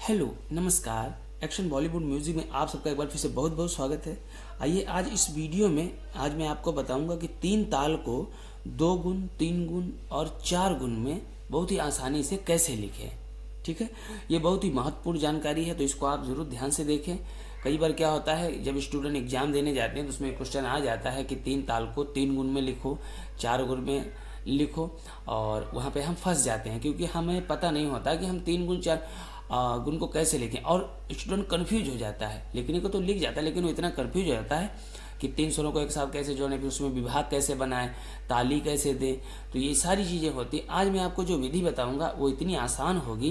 Hello नमस्कार। Action Bollywood music में आप सबका एक बार फिर से बहुत बहुत स्वागत है। आइए आज इस वीडियो में मैं आपको बताऊंगा कि तीन ताल को 2 गुण, 3 गुण और 4 गुण में बहुत ही आसानी से कैसे लिखें। ठीक है, ये बहुत ही महत्वपूर्ण जानकारी है, तो इसको आप ज़रूर ध्यान से देखें। कई बार क्या होता है, जब स्टूडेंट एग्जाम देने जाते हैं तो उसमें क्वेश्चन आ जाता है कि तीन ताल को 3 गुण में लिखो, 4 गुण में लिखो, और वहाँ पे हम फंस जाते हैं क्योंकि हमें पता नहीं होता कि हम 3 गुण 4 गुण को कैसे लिखें, और स्टूडेंट कन्फ्यूज हो जाता है। लिखने को तो लिख जाता है लेकिन वो इतना कन्फ्यूज हो जाता है कि 3 स्वरों को एक साथ कैसे जोड़ें, फिर उसमें विभाग कैसे बनाएं, ताली कैसे दें। तो ये सारी चीज़ें होती हैं। आज मैं आपको जो विधि बताऊंगा वो इतनी आसान होगी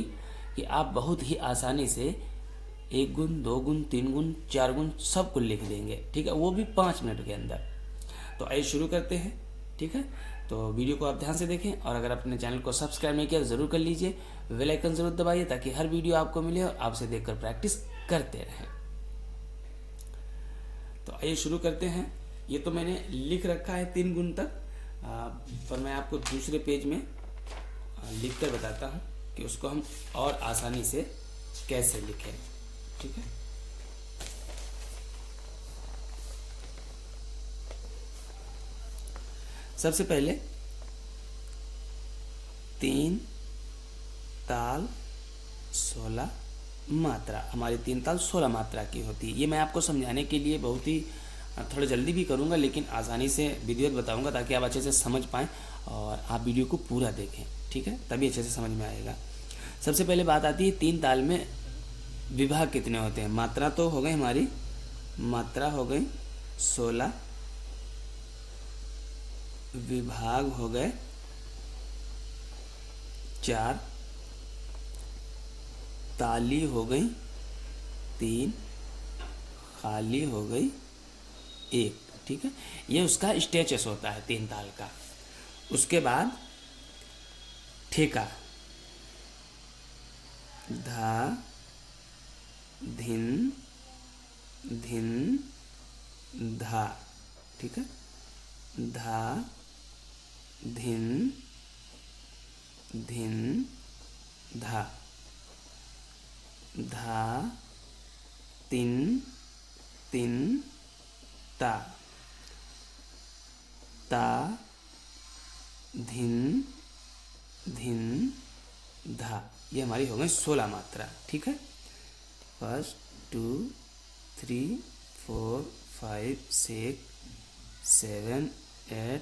कि आप बहुत ही आसानी से 1 गुण, 2 गुण, 3 गुण, 4 गुण सब कुछ लिख देंगे। ठीक है, वो भी 5 मिनट के अंदर। तो आइए शुरू करते हैं। ठीक है, तो वीडियो को आप ध्यान से देखें, और अगर अपने चैनल को सब्सक्राइब नहीं किया तो ज़रूर कर लीजिए। बेल आइकन ज़रूर दबाइए ताकि हर वीडियो आपको मिले और आपसे देखकर प्रैक्टिस करते रहें। तो आइए शुरू करते हैं। ये तो मैंने लिख रखा है 3 गुण तक, पर मैं आपको दूसरे पेज में लिख कर बताता हूँ कि उसको हम और आसानी से कैसे लिखें। ठीक है, सबसे पहले 3 ताल 16 मात्रा। हमारी 3 ताल 16 मात्रा की होती है। ये मैं आपको समझाने के लिए बहुत ही थोड़ा जल्दी भी करूँगा, लेकिन आसानी से विधिवत बताऊँगा ताकि आप अच्छे से समझ पाएँ और आप वीडियो को पूरा देखें। ठीक है, तभी अच्छे से समझ में आएगा। सबसे पहले बात आती है 3 ताल में विभाग कितने होते हैं। मात्रा तो हो गई हमारी, मात्रा हो गई 16, विभाग हो गए 4, ताली हो गई 3, खाली हो गई 1। ठीक है, ये उसका स्टेचस होता है 3 ताल का। उसके बाद ठेका, धा, धिन, धिन, धा। ठीक है, धा, धिन, धिन, धा, धा, तिन, तिन, ता, ता, धिन, धिन, धा। ये हमारी हो गई 16 मात्रा। ठीक है, 1 2 3 4 5 6 7 8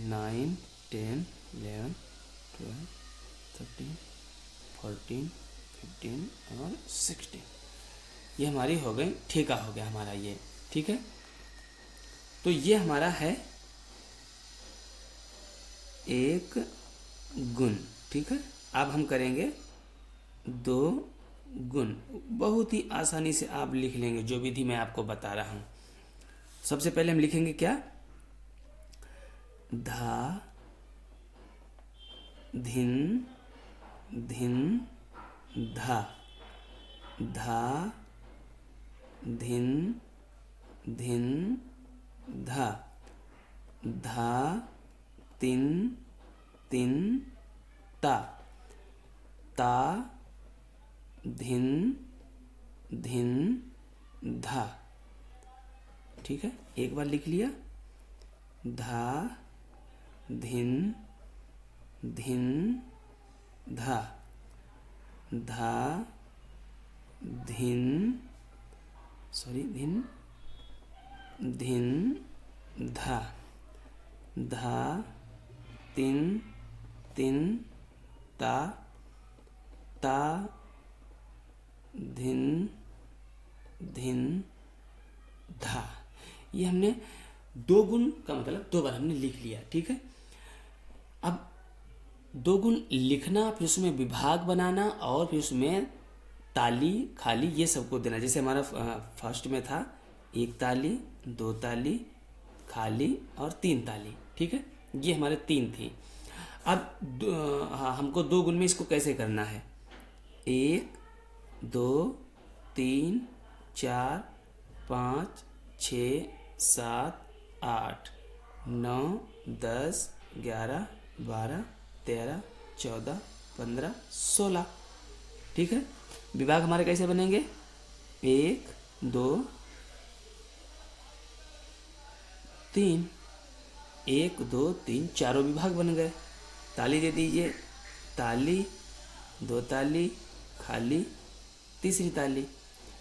9 10 11 12 13 14 15 और 16। ये हमारी हो गई, ठेका हो गया हमारा ये। ठीक है, तो ये हमारा है 1 गुण। ठीक है, अब हम करेंगे 2 गुण। बहुत ही आसानी से आप लिख लेंगे जो विधि मैं आपको बता रहा हूँ। सबसे पहले हम लिखेंगे क्या, धा, धिन, धिन, धा, धा, धिन, धिन, धा, धा, तिन, तिन, ता, ता, धिन, धिन, धा। ठीक है, एक बार लिख लिया, धा, धिन, धिन, धा, धा, धिन, धिन, धिन, धा, धा, तिन, तिन, ता, ता, धिन, धिन, धा। ये हमने 2 गुण का मतलब 2 बार हमने लिख लिया। ठीक है, अब 2 गुण लिखना, फिर उसमें विभाग बनाना, और फिर उसमें ताली, खाली, ये सबको देना। जैसे हमारा फर्स्ट में था 1 ताली, 2 ताली, खाली और 3 ताली। ठीक है, ये हमारे 3 थी। अब हमको 2 गुण में इसको कैसे करना है। 1 2 3 4 5 6 7 8 9 10 11 12 13 14 15 16। ठीक है, विभाग हमारे कैसे बनेंगे, 1 2 3, 1 2 3 चारों विभाग बन गए। ताली दे दीजिए, ताली, 2 ताली, खाली, तीसरी ताली,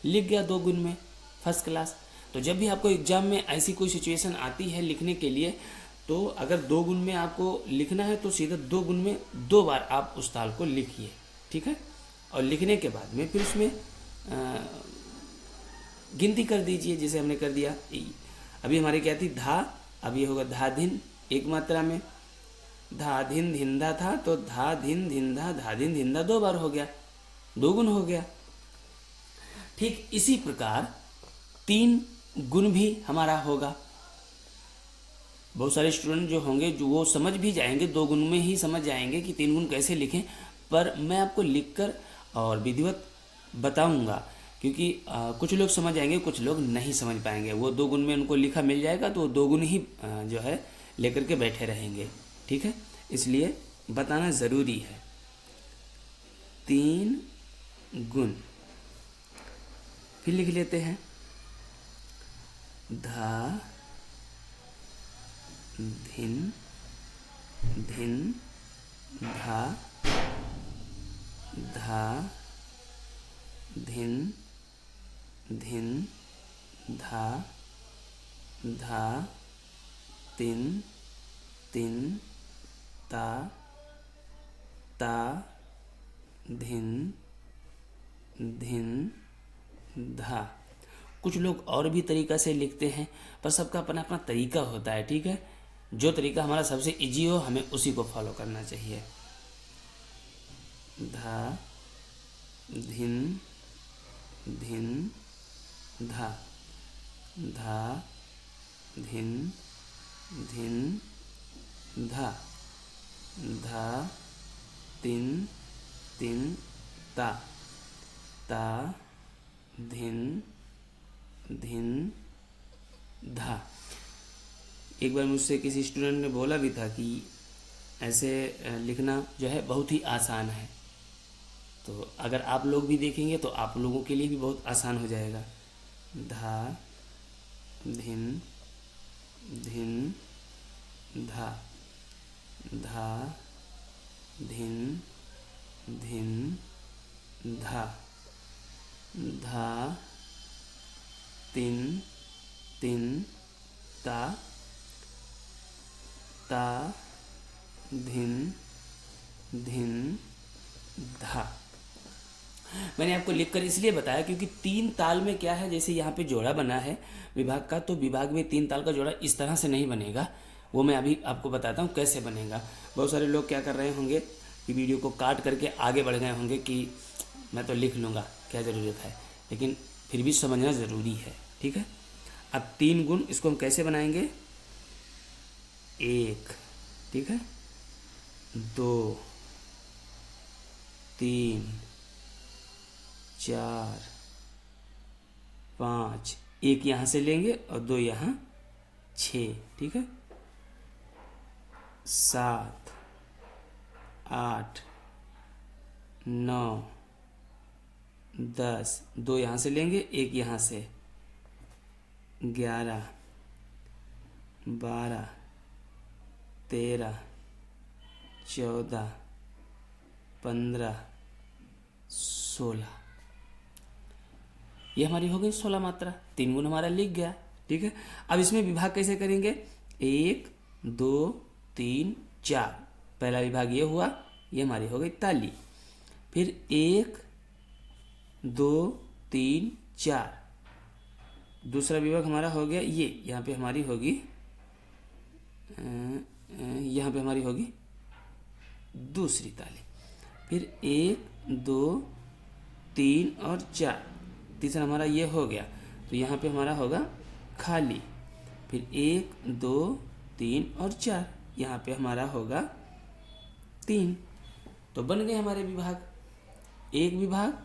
लिख गया 2 गुण में, फर्स्ट क्लास। तो जब भी आपको एग्जाम में ऐसी कोई सिचुएशन आती है लिखने के लिए, तो अगर 2 गुण में आपको लिखना है तो सीधा 2 गुण में 2 बार आप उस ताल को लिखिए, ठीक है। और लिखने के बाद में फिर उसमें गिनती कर दीजिए, जैसे हमने कर दिया। अभी हमारे क्या थी, धा, अब ये होगा धा धिन, एक मात्रा में, धा धिन धिंधा था तो धा धिन धिंधा, धा धिन धिंधा 2 बार हो गया, 2 गुण हो गया। ठीक इसी प्रकार 3 गुण भी हमारा होगा। बहुत सारे स्टूडेंट जो होंगे जो वो समझ भी जाएंगे, 2 गुण में ही समझ जाएंगे कि 3 गुण कैसे लिखें, पर मैं आपको लिखकर और विधिवत बताऊंगा, क्योंकि कुछ लोग समझ जाएंगे, कुछ लोग नहीं समझ पाएंगे। वो 2 गुण में उनको लिखा मिल जाएगा तो वो 2 गुण ही जो है लेकर के बैठे रहेंगे, ठीक है। इसलिए बताना ज़रूरी है। 3 गुण फिर लिख लेते हैं, धा धिन धिन धा, धा धिन धिन धा, धा तिन तिन ता, ता धिन धिन धा। कुछ लोग और भी तरीका से लिखते हैं, पर सबका अपना अपना तरीका होता है, ठीक है। जो तरीका हमारा सबसे इजी हो हमें उसी को फॉलो करना चाहिए। धा धिन धिन धा, धा धिन धिन धा, धा तिन तिन ता, ता धिन धिन धा। एक बार मुझसे किसी स्टूडेंट ने बोला भी था कि ऐसे लिखना जो है बहुत ही आसान है, तो अगर आप लोग भी देखेंगे तो आप लोगों के लिए भी बहुत आसान हो जाएगा। धा धिन धिन धा, धा धिन धिन धा, धा तिन तिन ता, ता धिन धिन धा। मैंने आपको लिखकर इसलिए बताया क्योंकि 3 ताल में क्या है, जैसे यहाँ पे जोड़ा बना है विभाग का, तो विभाग में 3 ताल का जोड़ा इस तरह से नहीं बनेगा। वो मैं अभी आपको बताता हूँ कैसे बनेगा। बहुत सारे लोग क्या कर रहे होंगे कि वीडियो को काट करके आगे बढ़ गए होंगे कि मैं तो लिख लूँगा, क्या ज़रूरत है, लेकिन फिर भी समझना ज़रूरी है, ठीक है। अब 3 गुण, इसको हम कैसे बनाएंगे, 1, ठीक है, 2 3 4 5, 1 यहाँ से लेंगे और 2 यहाँ, 6, ठीक है, 7 8 9 10, 2 यहाँ से लेंगे, 1 यहाँ से, 11 12 13 14 15 16, ये हमारी हो गई 16 मात्रा। 3 गुण हमारा लिख गया, ठीक है। अब इसमें विभाग कैसे करेंगे, 1 2 3 4, पहला विभाग ये हुआ, ये हमारी हो गई ताली। फिर 1 2 3 4, दूसरा विभाग हमारा हो गया ये, यहाँ पे हमारी होगी, यहाँ पे हमारी होगी दूसरी ताली। फिर 1 2 3 और 4, तीसरा हमारा ये हो गया, तो यहाँ पे हमारा होगा खाली। फिर 1 2 3 और 4, यहाँ पे हमारा होगा 3। तो बन गए हमारे विभाग, एक विभाग,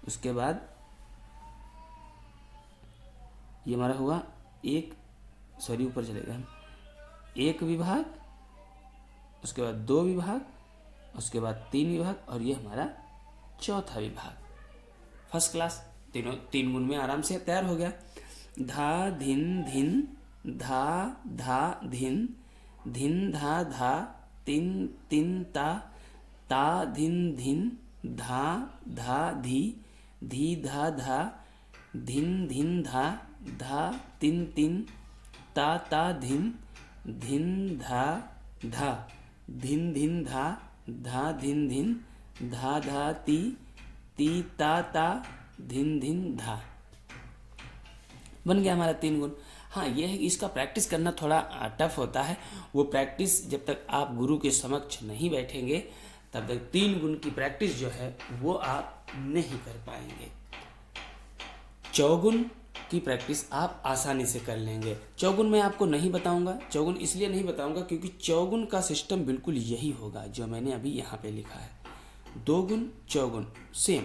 उसके बाद ये हमारा हुआ ऊपर चलेगा हम, 1 विभाग, उसके बाद 2 विभाग, उसके बाद 3 विभाग, और ये हमारा चौथा विभाग। फर्स्ट क्लास, तीनों 3 गुण में आराम से तैयार हो गया। धा धिन धिन, धा धा धिन, धिन धा धा, तिन तिन ता, ता धिन धिन, धा धा धी, धी धा धा, धिन धिन धा, धा तिन तिन, ता धिन, धिन धा धा, धिन धिन धा, धा धिन धिन, धा धा ती, ती ता, धिन धिन धा। बन गया हमारा 3 गुण। हाँ, यह है कि इसका प्रैक्टिस करना थोड़ा टफ होता है। वो प्रैक्टिस जब तक आप गुरु के समक्ष नहीं बैठेंगे तब तक 3 गुण की प्रैक्टिस जो है वो आप नहीं कर पाएंगे। चौगुन की प्रैक्टिस आप आसानी से कर लेंगे। चौगुन मैं आपको नहीं बताऊंगा। चौगुन इसलिए नहीं बताऊंगा क्योंकि चौगुन का सिस्टम बिल्कुल यही होगा जो मैंने अभी यहाँ पे लिखा है। 2 गुण चौगुन सेम,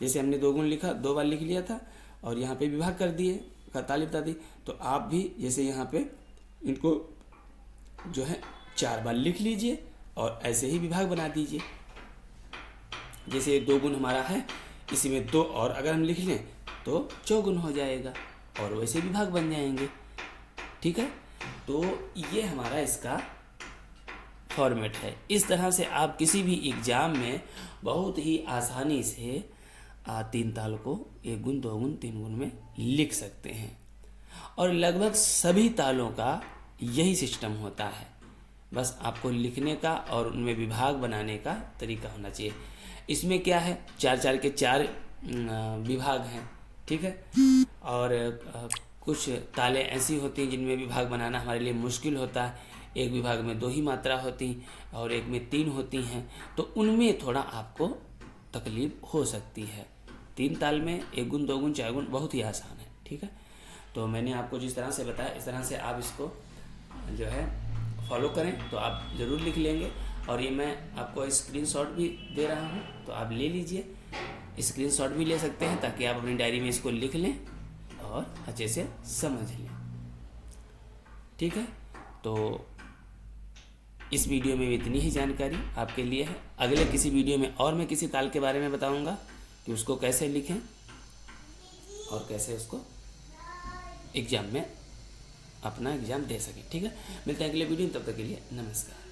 जैसे हमने 2 गुण लिखा 2 बार लिख लिया था और यहाँ पे विभाग कर दिए, ताली बता दी, तो आप भी जैसे यहाँ पे इनको जो है 4 बार लिख लीजिए और ऐसे ही विभाग बना दीजिए। जैसे 2 गुण हमारा है, इसी में 2 और अगर हम लिख लें तो चौगुन हो जाएगा और वैसे विभाग बन जाएंगे। ठीक है, तो ये हमारा इसका फॉर्मेट है। इस तरह से आप किसी भी एग्जाम में बहुत ही आसानी से 3 ताल को 1 गुण 2 गुण 3 गुण में लिख सकते हैं और लगभग सभी तालों का यही सिस्टम होता है। बस आपको लिखने का और उनमें विभाग बनाने का तरीका होना चाहिए। इसमें क्या है, 4 के 4 विभाग हैं। ठीक है, और कुछ तालें ऐसी होती हैं जिनमें विभाग बनाना हमारे लिए मुश्किल होता है। एक विभाग में 2 ही मात्रा होती और एक में 3 होती हैं, तो उनमें थोड़ा आपको तकलीफ हो सकती है। 3 ताल में 1 गुण 2 गुण 4 गुण बहुत ही आसान है। ठीक है, तो मैंने आपको जिस तरह से बताया इस तरह से आप इसको जो है फॉलो करें तो आप ज़रूर लिख लेंगे। और ये मैं आपको स्क्रीनशॉट भी दे रहा हूँ, तो आप ले लीजिए, स्क्रीनशॉट भी ले सकते हैं ताकि आप अपनी डायरी में इसको लिख लें और अच्छे से समझ लें। ठीक है, तो इस वीडियो में इतनी ही जानकारी आपके लिए है। अगले किसी वीडियो में और मैं किसी ताल के बारे में बताऊंगा कि उसको कैसे लिखें और कैसे उसको एग्ज़ाम में अपना एग्ज़ाम दे सकें। ठीक है, मिलते हैं अगले वीडियो में, तब तक के लिए नमस्कार।